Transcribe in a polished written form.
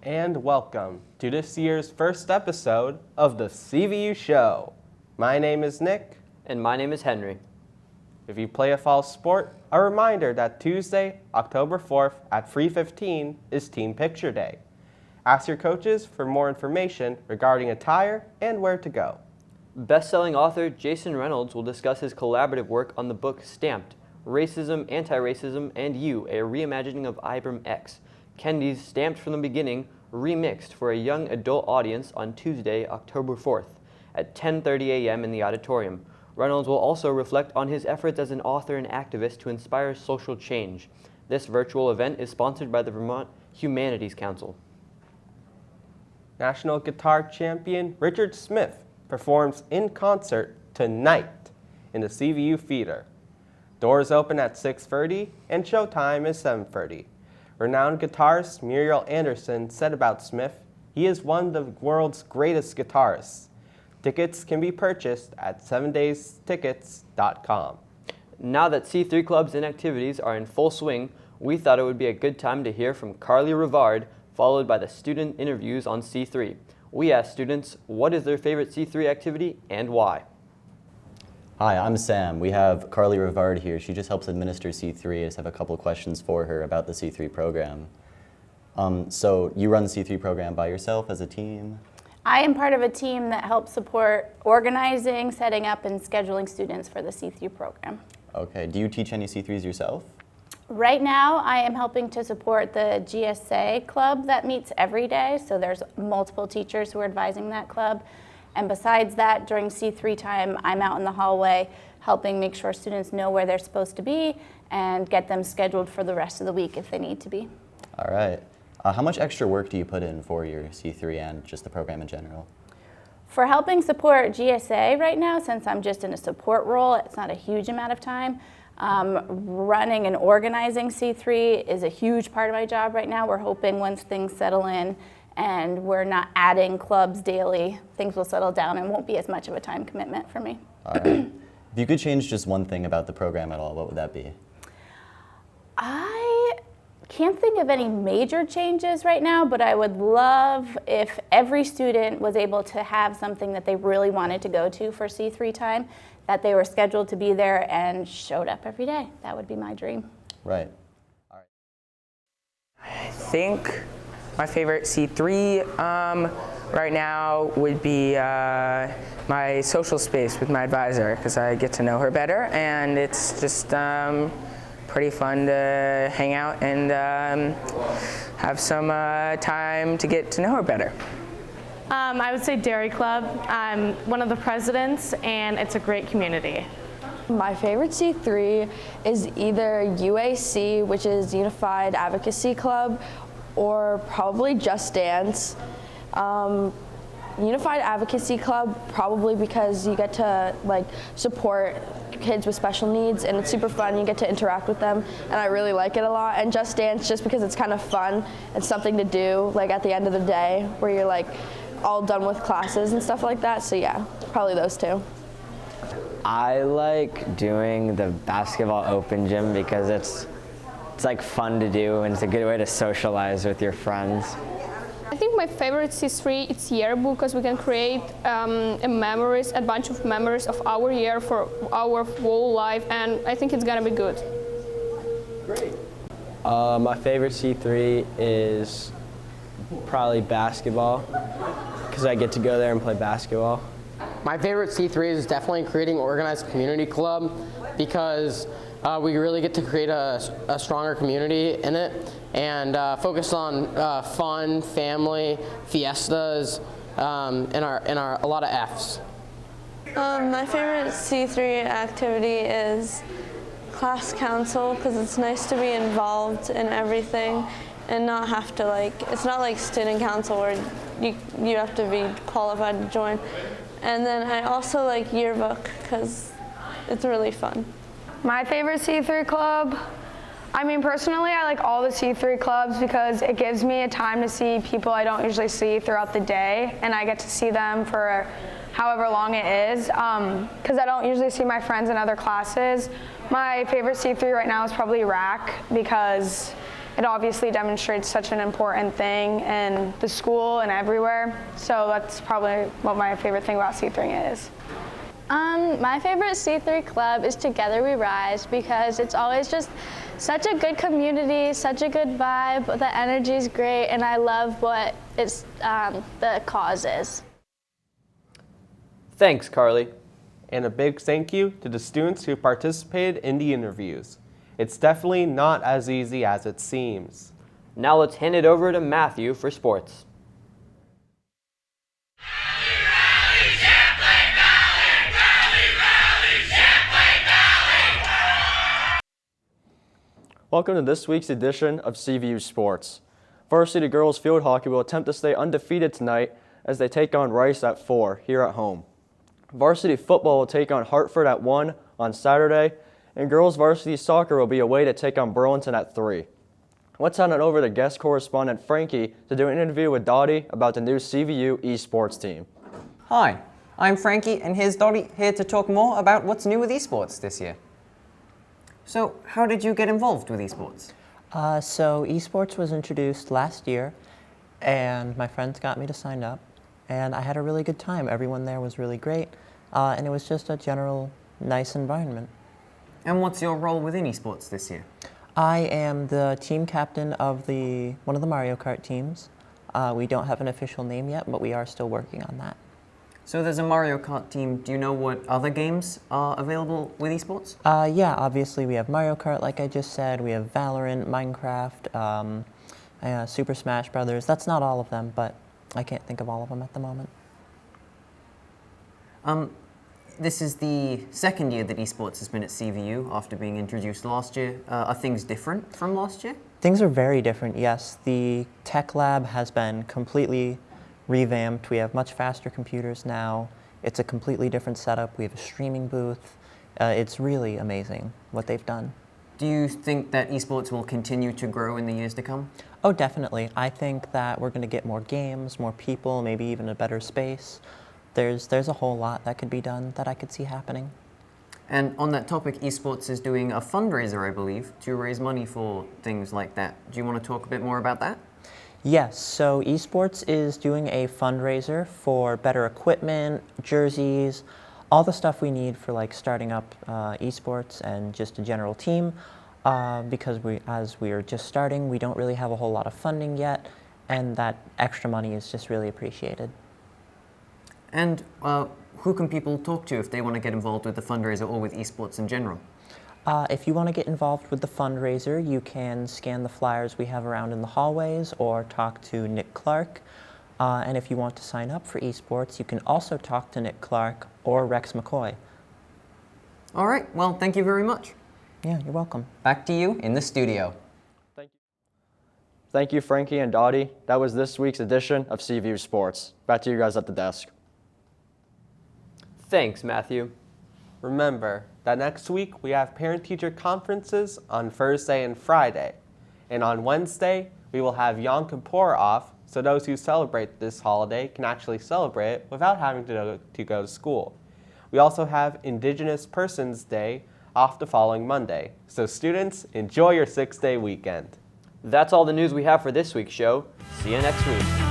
And welcome to this year's first episode of the CVU Show. My name is Nick. And my name is Henry. If you play a fall sport, a reminder that Tuesday, October 4th at 3:15 is Team Picture Day. Ask your coaches for more information regarding attire and where to go. Best-selling author Jason Reynolds will discuss his collaborative work on the book Stamped, Racism, Anti-Racism, and You, a Reimagining of Ibram X. Kendi's Stamped from the Beginning, remixed for a young adult audience on Tuesday, October 4th at 10:30 a.m. in the auditorium. Reynolds will also reflect on his efforts as an author and activist to inspire social change. This virtual event is sponsored by the Vermont Humanities Council. National guitar champion Richard Smith performs in concert tonight in the CVU Theater. Doors open at 6:30 and showtime is 7:30. Renowned guitarist Muriel Anderson said about Smith, "He is one of the world's greatest guitarists." Tickets can be purchased at 7daystickets.com. Now that C3 clubs and activities are in full swing, we thought it would be a good time to hear from Carly Rivard, followed by the student interviews on C3. We asked students what is their favorite C3 activity and why. Hi, I'm Sam. We have Carly Rivard here. She just helps administer C3. I just have a couple of questions for her about the C3 program. So you run the C3 program by yourself as a team? I am part of a team that helps support organizing, setting up, and scheduling students for the C3 program. Okay. Do you teach any C3s yourself? Right now, I am helping to support the GSA club that meets every day, so there's multiple teachers who are advising that club. And besides that, during C3 time, I'm out in the hallway helping make sure students know where they're supposed to be and get them scheduled for the rest of the week if they need to be. All right. How much extra work do you put in for your C3 and just the program in general? For helping support GSA right now, since I'm just in a support role, it's not a huge amount of time. Running and organizing C3 is a huge part of my job right now. We're hoping once things settle in and we're not adding clubs daily, things will settle down and won't be as much of a time commitment for me. All right. If you could change just one thing about the program at all, what would that be? I can't think of any major changes right now, but I would love if every student was able to have something that they really wanted to go to for C3 time, that they were scheduled to be there and showed up every day. That would be my dream. Right. All right. I think my favorite C3 right now would be my social space with my advisor, because I get to know her better, and it's just pretty fun to hang out and have some time to get to know her better. I would say Dairy Club. I'm one of the presidents, and it's a great community. My favorite C3 is either UAC, which is Unified Advocacy Club, or probably Just Dance. Unified Advocacy Club, probably because you get to support kids with special needs, and it's super fun. You get to interact with them, and I really like it a lot. And Just Dance, just because it's kind of fun. It's something to do at the end of the day where you're all done with classes and stuff like that. So yeah, probably those two. I like doing the basketball open gym because it's fun to do, and it's a good way to socialize with your friends. I think my favorite C3 is yearbook, because we can create a bunch of memories of our year for our whole life, and I think it's gonna be good. Great. My favorite C3 is probably basketball, because I get to go there and play basketball. My favorite C3 is definitely creating an organized community club, because we really get to create a stronger community in it, and focus on fun, family, fiestas, and a lot of Fs. My favorite C3 activity is class council, because it's nice to be involved in everything and not have to it's not like student council where you have to be qualified to join. And then I also like yearbook because it's really fun. My favorite C3 club, personally, I like all the C3 clubs because it gives me a time to see people I don't usually see throughout the day, and I get to see them for however long it is, because I don't usually see my friends in other classes. My favorite C3 right now is probably RAC, because it obviously demonstrates such an important thing in the school and everywhere. So that's probably what my favorite thing about C3 is. My favorite C3 club is Together We Rise because it's always just such a good community, such a good vibe, the energy is great, and I love what the cause is. Thanks, Carly. And a big thank you to the students who participated in the interviews. It's definitely not as easy as it seems. Now let's hand it over to Matthew for sports. Welcome to this week's edition of CVU Sports. Varsity girls field hockey will attempt to stay undefeated tonight as they take on Rice at 4 here at home. Varsity football will take on Hartford at 1 on Saturday, and girls varsity soccer will be away to take on Burlington at 3. Let's hand it over to guest correspondent Frankie to do an interview with Dottie about the new CVU esports team. Hi, I'm Frankie, and here's Dottie here to talk more about what's new with esports this year. So, how did you get involved with esports? So esports was introduced last year, and my friends got me to sign up, and I had a really good time. Everyone there was really great, and it was just a general nice environment. And what's your role within esports this year? I am the team captain of one of the Mario Kart teams. We don't have an official name yet, but we are still working on that. So there's a Mario Kart team. Do you know what other games are available with esports? Yeah, obviously we have Mario Kart, like I just said. We have Valorant, Minecraft, Super Smash Brothers. That's not all of them, but I can't think of all of them at the moment. This is the second year that esports has been at CVU after being introduced last year. Are things different from last year? Things are very different, yes. The tech lab has been completely revamped. We have much faster computers now. It's a completely different setup. We have a streaming booth. It's really amazing what they've done. Do you think that esports will continue to grow in the years to come? Oh, definitely. I think that we're going to get more games, more people, maybe even a better space. There's a whole lot that could be done that I could see happening. And on that topic, esports is doing a fundraiser, I believe, to raise money for things like that. Do you want to talk a bit more about that? Yes, so esports is doing a fundraiser for better equipment, jerseys, all the stuff we need for like starting up esports and just a general team. Because as we are just starting, we don't really have a whole lot of funding yet, and that extra money is just really appreciated. And who can people talk to if they want to get involved with the fundraiser or with esports in general? If you want to get involved with the fundraiser, you can scan the flyers we have around in the hallways or talk to Nick Clark. And if you want to sign up for esports, you can also talk to Nick Clark or Rex McCoy. All right, well, thank you very much. Yeah, you're welcome. Back to you in the studio. Thank you, Frankie and Dottie. That was this week's edition of CVU Sports. Back to you guys at the desk. Thanks, Matthew. Remember that next week we have parent-teacher conferences on Thursday and Friday. And on Wednesday, we will have Yom Kippur off, so those who celebrate this holiday can actually celebrate it without having to go to school. We also have Indigenous Persons Day off the following Monday. So students, enjoy your 6-day weekend. That's all the news we have for this week's show. See you next week.